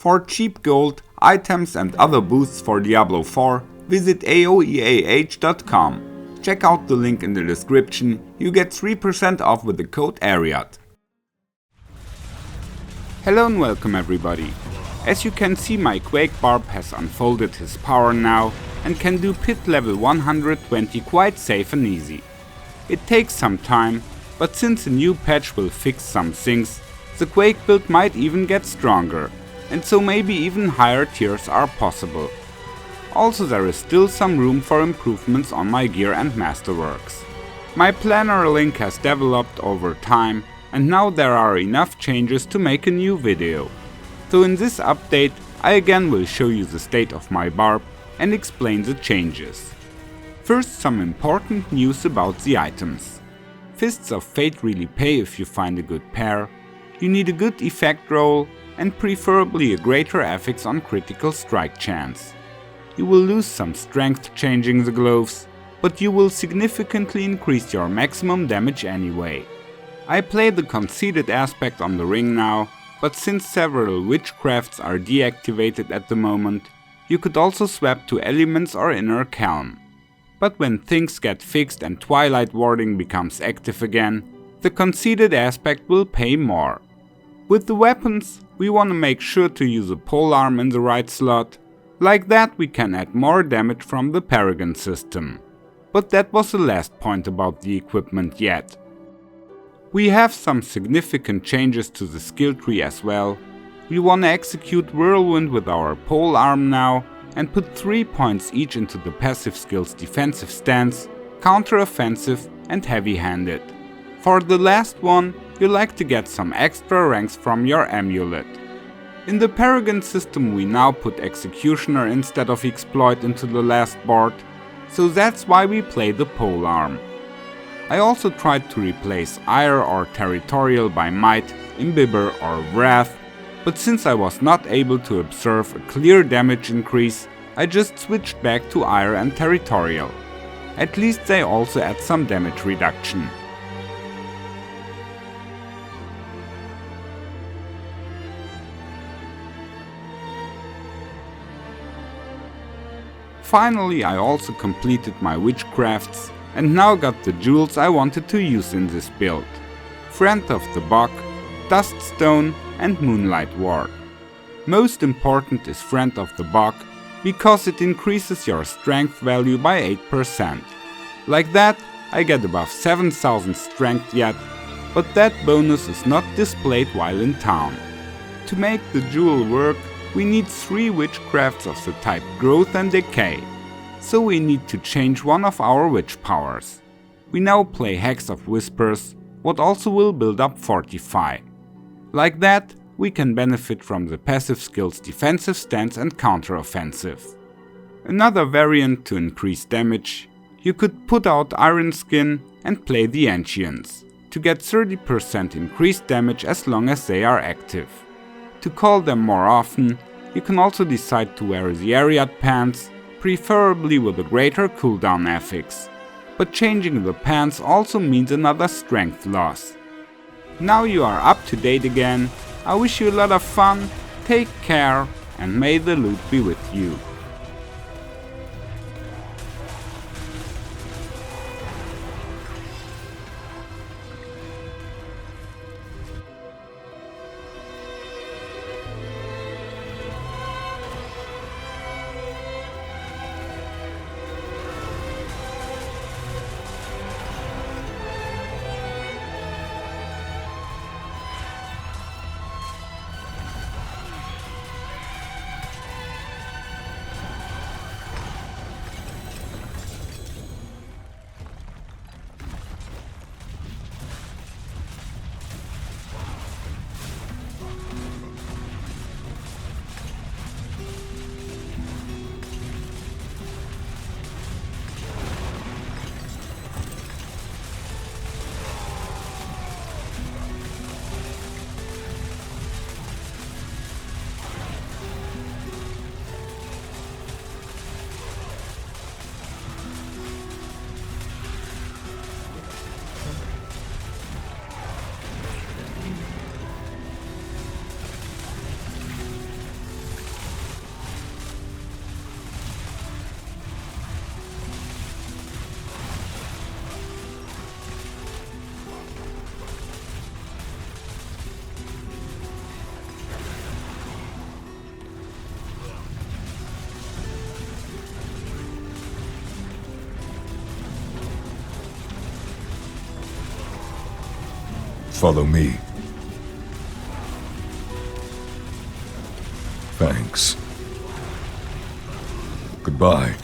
For cheap gold, items and other boosts for Diablo 4, visit aoeah.com. Check out the link in the description, you get 3% off with the code ARIAT. Hello and welcome everybody. As you can see, my Quake Barb has unfolded his power now and can do pit level 120 quite safe and easy. It takes some time, but since a new patch will fix some things, the Quake build might even get stronger, and so maybe even higher tiers are possible. Also, there is still some room for improvements on my gear and masterworks. My planner link has developed over time, and now there are enough changes to make a new video. So in this update I again will show you the state of my barb and explain the changes. First, some important news about the items. Fists of Fate really pay if you find a good pair. You need a good effect roll and preferably a greater affix on critical strike chance. You will lose some strength changing the gloves, but you will significantly increase your maximum damage anyway. I play the conceded aspect on the ring now, but since several witchcrafts are deactivated at the moment, you could also swap to elements or inner calm. But when things get fixed and twilight warding becomes active again, the conceded aspect will pay more. With the weapons, we wanna make sure to use a polearm in the right slot. Like that we can add more damage from the Paragon system. But that was the last point about the equipment yet. We have some significant changes to the skill tree as well. We wanna execute Whirlwind with our polearm now and put 3 points each into the passive skills Defensive Stance, Counter-Offensive and Heavy-Handed. For the last one, you like to get some extra ranks from your amulet. In the Paragon system we now put Executioner instead of Exploit into the last board, so that's why we play the polearm. I also tried to replace Ire or Territorial by Might, Imbibber or Wrath, but since I was not able to observe a clear damage increase, I just switched back to Ire and Territorial. At least they also add some damage reduction. Finally, I also completed my witchcrafts and now got the jewels I wanted to use in this build. Friend of the Bog, Duststone and Moonlight Ward. Most important is Friend of the Bog because it increases your strength value by 8%. Like that, I get above 7000 strength yet, but that bonus is not displayed while in town. To make the jewel work, we need 3 witchcrafts of the type Growth and Decay, so we need to change one of our witch powers. We now play Hex of Whispers, what also will build up Fortify. Like that, we can benefit from the passive skills Defensive Stance and Counter-Offensive. Another variant to increase damage, you could put out Iron Skin and play the Ancients, to get 30% increased damage as long as they are active. To call them more often, you can also decide to wear the Ariat pants, preferably with a greater cooldown affix. But changing the pants also means another strength loss. Now you are up to date again, I wish you a lot of fun, take care and may the loot be with you. follow me. Thanks. Goodbye.